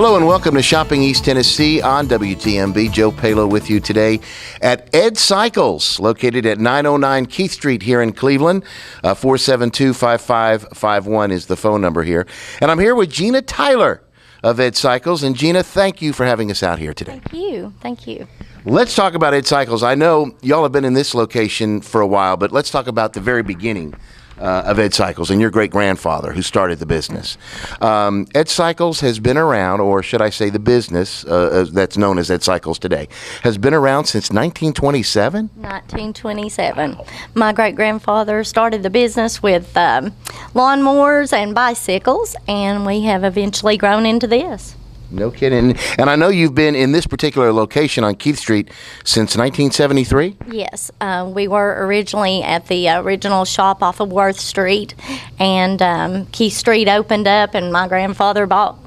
Hello and welcome to Shopping East Tennessee on WTMB. Joe Palo with you today at Ed Cycles, located at 909 Keith Street here in Cleveland. 472-5551 is the phone number here. And I'm here with Gina Tyler of Ed Cycles. And Gina, thank you for having us out here today. Thank you. Thank you. Let's talk about Ed Cycles. I know y'all have been in this location for a while, but let's talk about the very beginning of Ed Cycles and your great-grandfather who started the business. Ed Cycles has been around, or should I say the business that's known as Ed Cycles today, has been around since 1927? 1927. My great-grandfather started the business with lawnmowers and bicycles, and we have eventually grown into this. No kidding. And I know you've been in this particular location on Keith Street since 1973? Yes. We were originally at the original shop off of Worth Street, and Keith Street opened up, and my grandfather bought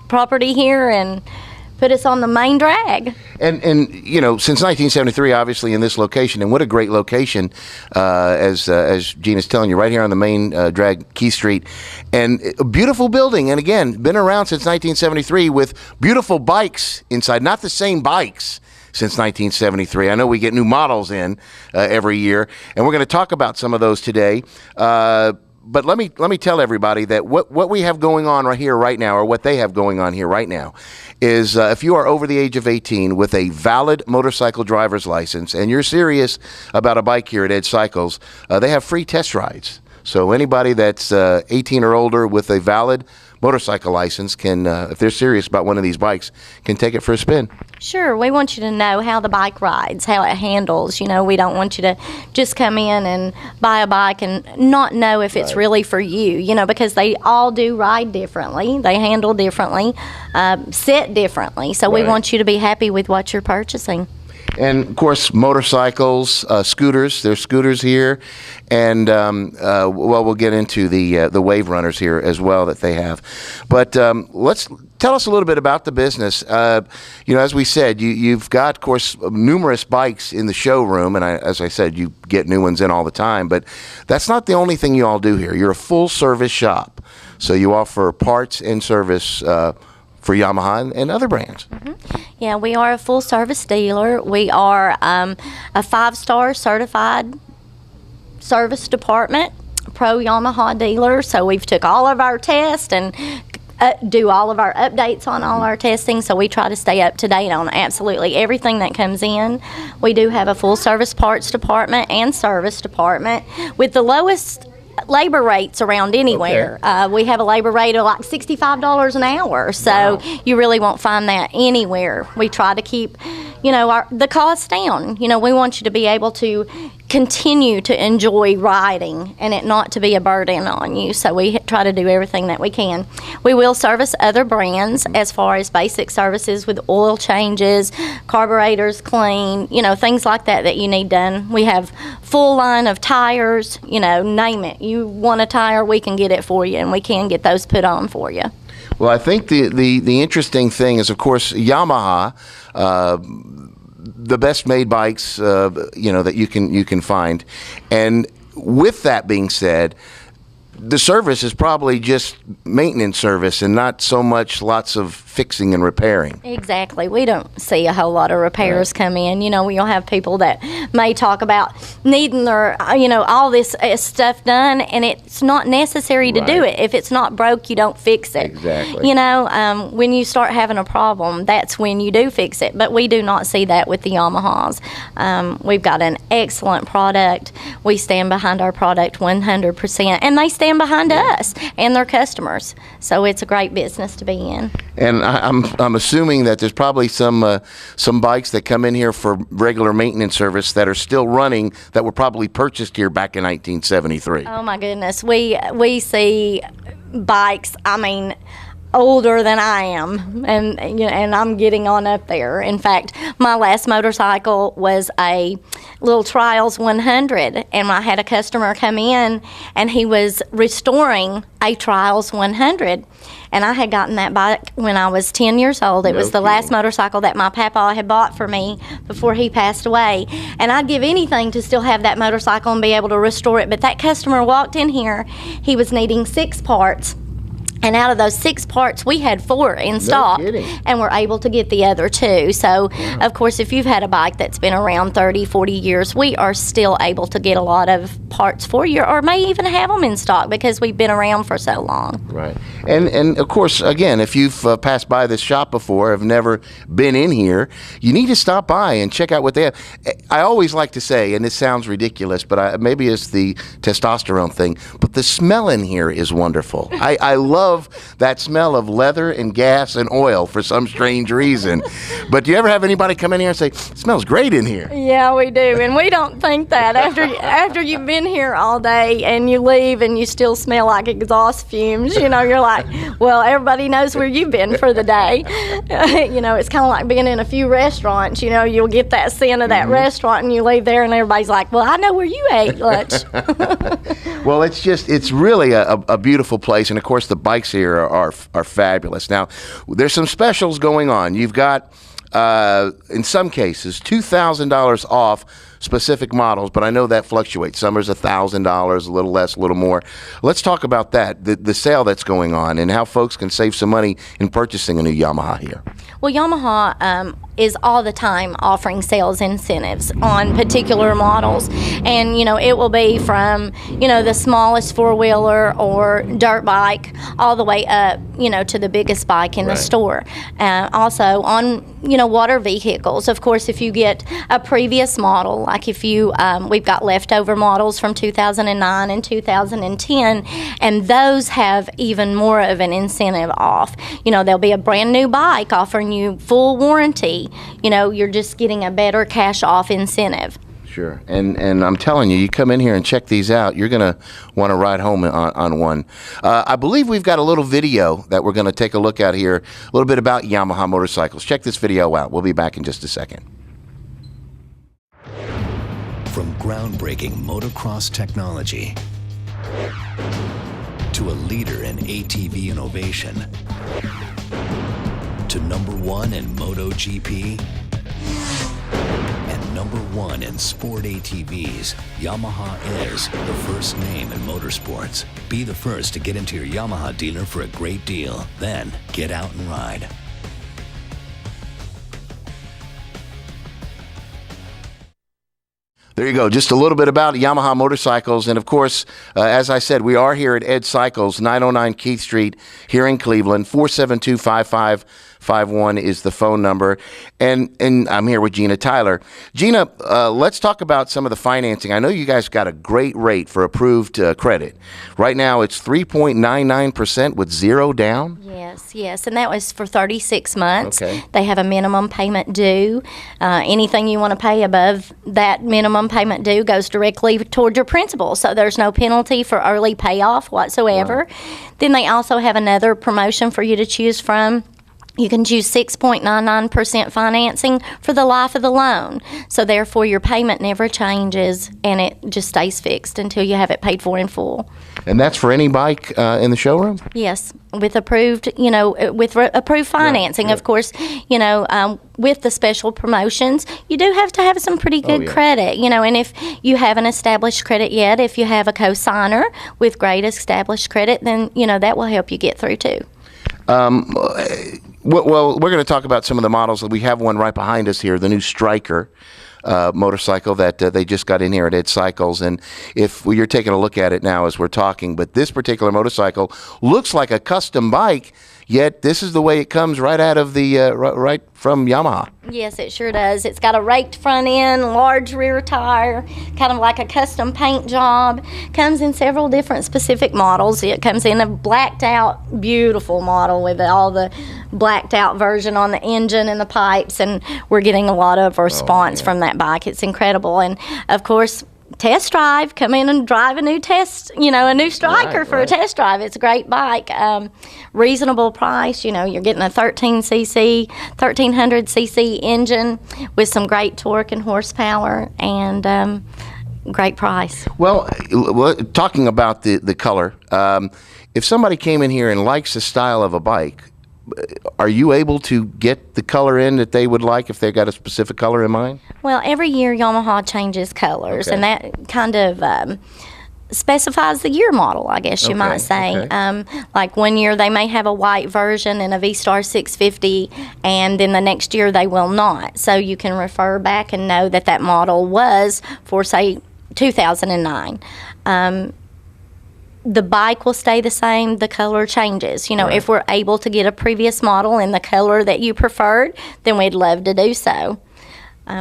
property here and put us on the main drag. And you know, since 1973, obviously in this location, and what a great location, as Gina's telling you, right here on the main drag, Keith Street, and a beautiful building. And again, been around since 1973 with beautiful bikes inside, not the same bikes since 1973. I know we get new models in every year, and we're going to talk about some of those today. But let me tell everybody that what we have going on right here right now, or what they have going on here right now, is if you are over the age of 18 with a valid motorcycle driver's license and you're serious about a bike here at Ed Cycles, they have free test rides. So anybody that's 18 or older with a valid motorcycle license can, if they're serious about one of these bikes, can take it for a spin. Sure. We want you to know how the bike rides, how it handles. You know, we don't want you to just come in and buy a bike and not know if it's really for you, you know, because they all do ride differently. They handle differently, sit differently. So we want you to be happy with what you're purchasing. And, of course, motorcycles, scooters. There's scooters here. And, well, we'll get into the Wave Runners here as well that they have. But let's tell us a little bit about the business. You know, as we said, you've got, of course, numerous bikes in the showroom. And as I said, you get new ones in all the time. But that's not the only thing you all do here. You're a full-service shop. So you offer parts and service for Yamaha and other brands. Mm-hmm. Yeah, we are a full-service dealer. We are a 5-star certified service department, pro Yamaha dealer. So we've took all of our tests and do all of our updates on all our testing. So we try to stay up to date on absolutely everything that comes in. We do have a full-service parts department and service department with the lowest labor rates around anywhere. Okay. We have a labor rate of like $65 an hour, so you really won't find that anywhere. We try to keep, you know, the costs down. You know, we want you to be able to continue to enjoy riding and it not to be a burden on you, so we try to do everything that we can. We will service other brands as far as basic services with oil changes, carburetors clean, you know, things like that that you need done. We have full line of tires, you know, name it. You want a tire, we can get it for you, and we can get those put on for you. Well, I think the interesting thing is, of course, Yamaha, the best made bikes, you know, that you can find. And with that being said, the service is probably just maintenance service and not so much lots of fixing and repairing. Exactly. We don't see a whole lot of repairs come in. You know, you'll have people that may talk about needing their, you know, all this stuff done, and it's not necessary to do it. If it's not broke, you don't fix it. Exactly. You know, when you start having a problem, that's when you do fix it. But we do not see that with the Yamahas. We've got an excellent product. We stand behind our product 100%, and they stand behind us and their customers. So it's a great business to be in. And I'm assuming that there's probably some bikes that come in here for regular maintenance service that are still running that were probably purchased here back in 1973. Oh my goodness, we see bikes. I mean, older than I am, and you know, and I'm getting on up there. In fact, my last motorcycle was a little Trials 100, and I had a customer come in, and he was restoring a Trials 100, and I had gotten that bike when I was 10 years old. It was the last motorcycle that my papa had bought for me before he passed away, and I'd give anything to still have that motorcycle and be able to restore it. But that customer walked in here, he was needing 6 parts, And out of those 6 parts, we had 4 in stock, kidding. and we're able to get the other 2. So, of course, if you've had a bike that's been around 30, 40 years, we are still able to get a lot of parts for you, or may even have them in stock because we've been around for so long. Right. And of course, again, if you've passed by this shop before, have never been in here, you need to stop by and check out what they have. I always like to say, and this sounds ridiculous, but maybe it's the testosterone thing, but the smell in here is wonderful. I love that smell of leather and gas and oil for some strange reason. But do you ever have anybody come in here and say, it smells great in here? Yeah, we do, and we don't think that. After you've been here all day and you leave and you still smell like exhaust fumes, you're like, well, everybody knows where you've been for the day. It's kind of like being in a few restaurants. You'll get that scent of that restaurant and you leave there and everybody's like, well, I know where you ate lunch. Well, it's really a beautiful place, and of course the bikes here are fabulous. Now, there's some specials going on. You've got, in some cases, $2,000 off specific models, but I know that fluctuates. Summer's $1,000, a little less, a little more. Let's talk about that, the sale that's going on, and how folks can save some money in purchasing a new Yamaha here. Well, Yamaha is all the time offering sales incentives on particular models, and it will be from the smallest 4-wheeler or dirt bike all the way up to the biggest bike in the store. Also on water vehicles, of course, if you get a previous model, like if you we've got leftover models from 2009 and 2010, and those have even more of an incentive off. There'll be a brand new bike offering you full warranty. You're just getting a better cash off incentive. Sure. And I'm telling you, you come in here and check these out, you're going to want to ride home on one. I believe we've got a little video that we're going to take a look at here, a little bit about Yamaha motorcycles. Check this video out. We'll be back in just a second. From groundbreaking motocross technology to a leader in ATV innovation to #1 in MotoGP and #1 in sport ATVs, Yamaha is the first name in motorsports. Be the first to get into your Yamaha dealer for a great deal. Then get out and ride. There you go. Just a little bit about Yamaha motorcycles. And, of course, as I said, we are here at Ed Cycles, 909 Keith Street here in Cleveland. 472-5551 is the phone number. And I'm here with Gina Tyler. Gina, let's talk about some of the financing. I know you guys got a great rate for approved credit. Right now it's 3.99% with 0 down. Yes, and that was for 36 months. Okay. They have a minimum payment due. Anything you want to pay above that minimum payment due goes directly toward your principal, so there's no penalty for early payoff whatsoever. Wow. Then they also have another promotion for you to choose from. You can choose 6.99% financing for the life of the loan. So therefore, your payment never changes, and it just stays fixed until you have it paid for in full. And that's for any bike in the showroom? Yes, with approved, approved financing. Right. Of course, with the special promotions, you do have to have some pretty good credit, and if you haven't established credit yet, if you have a co-signer with great established credit, then, that will help you get through too. Well, we're going to talk about some of the models. We have one right behind us here, the new Striker motorcycle that they just got in here at Ed Cycles. And if you're taking a look at it now as we're talking, but this particular motorcycle looks like a custom bike, yet this is the way it comes right out of the right from Yamaha. Yes, it sure does. It's got a raked front end, large rear tire, kind of like a custom paint job. Comes in several different specific models. It comes in a blacked out, beautiful model with all the blacked out version on the engine and the pipes, and we're getting a lot of response from that bike. It's incredible. And of course, test drive, come in and drive a new a new Striker for a test drive. It's a great bike, reasonable price. You're getting a 1300cc engine with some great torque and horsepower, and great price. Well, talking about the color, if somebody came in here and likes the style of a bike, are you able to get the color in that they would like if they got a specific color in mind? Well, every year Yamaha changes colors, and that kind of specifies the year model, I guess you might say. okay. Like one year they may have a white version and a V-Star 650, and then the next year they will not. So you can refer back and know that that model was for, say, 2009. The bike will stay the same, the color changes. You know, if we're able to get a previous model in the color that you preferred, then we'd love to do so.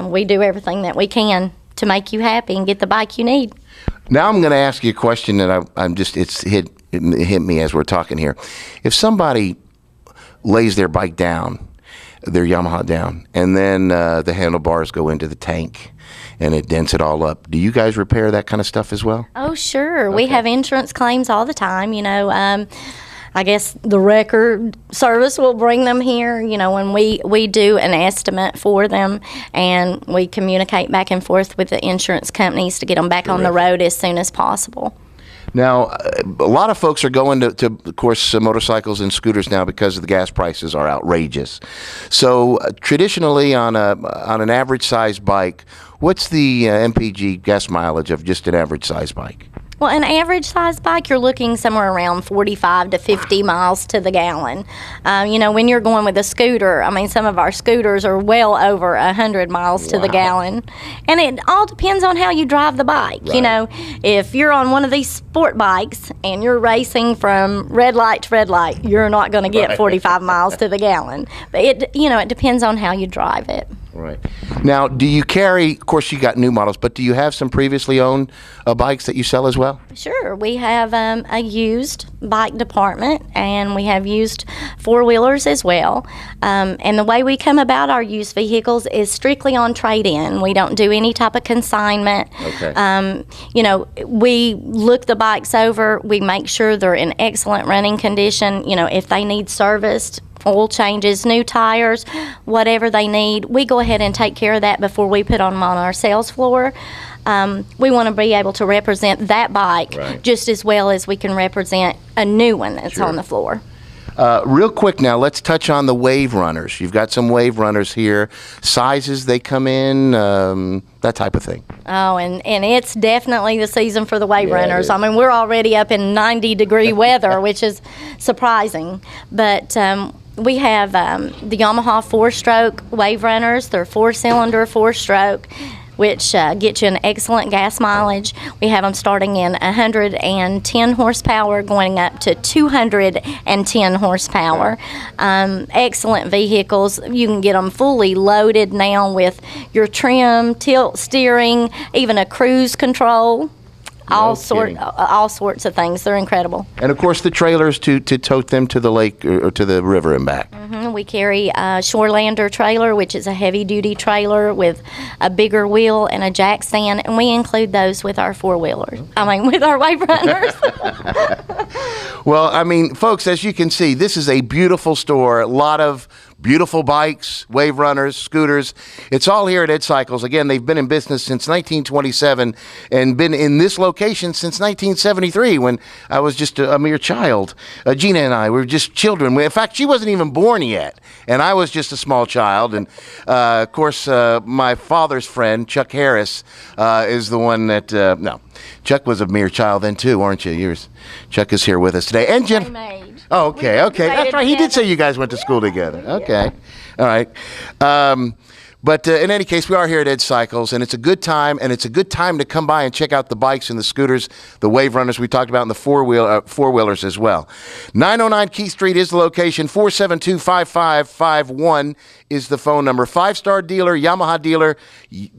We do everything that we can to make you happy and get the bike you need. Now I'm going to ask you a question that it's hit me as we're talking here. If somebody lays their bike down, their Yamaha down, and then the handlebars go into the tank and it dents it all up, do you guys repair that kind of stuff as well? Oh, sure. We have insurance claims all the time. You know, I guess the record service will bring them here, you know, when we do an estimate for them, and we communicate back and forth with the insurance companies to get them back on the road as soon as possible. Now, a lot of folks are going to of course, motorcycles and scooters now because the gas prices are outrageous. So traditionally on an average size bike, what's the MPG gas mileage of just an average size bike? Well, an average size bike, you're looking somewhere around 45 to 50 miles to the gallon. You know, when you're going with a scooter, I mean, some of our scooters are well over 100 miles to the gallon. And it all depends on how you drive the bike. You know, if you're on one of these sport bikes and you're racing from red light to red light, you're not going to get 45 miles to the gallon. But it depends on how you drive it. Right. Now, do you carry, of course you got new models, but do you have some previously owned bikes that you sell as well? Sure. We have a used bike department, and we have used four-wheelers as well. And the way we come about our used vehicles is strictly on trade-in. We don't do any type of consignment. Okay. You know, we look the bikes over. We make sure they're in excellent running condition. You know, if they need serviced, oil changes, new tires, whatever they need, we go ahead and take care of that before we put them on our sales floor. We want to be able to represent that bike just as well as we can represent a new one that's on the floor. Real quick now, let's touch on the Wave Runners. You've got some Wave Runners here. Sizes they come in, that type of thing. Oh, and it's definitely the season for the Wave Runners. I mean, we're already up in 90-degree weather, which is surprising. But we have the Yamaha 4-stroke Wave Runners. They're 4-cylinder, 4-stroke, which get you an excellent gas mileage. We have them starting in 110 horsepower going up to 210 horsepower. Excellent vehicles. You can get them fully loaded now with your trim, tilt steering, even a cruise control. All sorts of things. They're incredible. And of course the trailers to tote them to the lake or to the river and back. We carry a Shorelander trailer, which is a heavy-duty trailer with a bigger wheel and a jack stand, and we include those with our four-wheelers. I mean, with our Wave Runners. Well, I mean, folks, as you can see, this is a beautiful store. A lot of beautiful bikes, Wave Runners, scooters. It's all here at Ed Cycles. Again, they've been in business since 1927 and been in this location since 1973 when I was just a mere child. Gina and I were just children. In fact, she wasn't even born yet, and I was just a small child. And, of course, my father's friend, Chuck Harris, is the one that, no, Chuck was a mere child then, too, weren't you? Chuck is here with us today. And Jen. Oh, okay. That's right. He did say you guys went to school together. Okay. All right. But in any case, we are here at Ed Cycles, and it's a good time, and it's a good time to come by and check out the bikes and the scooters, the Wave Runners we talked about, and the four-wheelers as well. 909 Keith Street is the location. 472-5551 is the phone number. 5-star dealer, Yamaha dealer,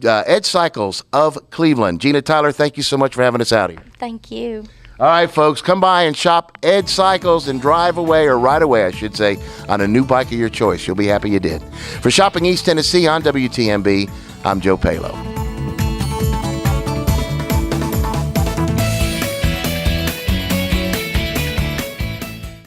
Ed Cycles of Cleveland. Gina Tyler, thank you so much for having us out here. Thank you. All right, folks, come by and shop Ed Cycles and drive away, or ride away, I should say, on a new bike of your choice. You'll be happy you did. For Shopping East Tennessee on WTMB, I'm Joe Palo.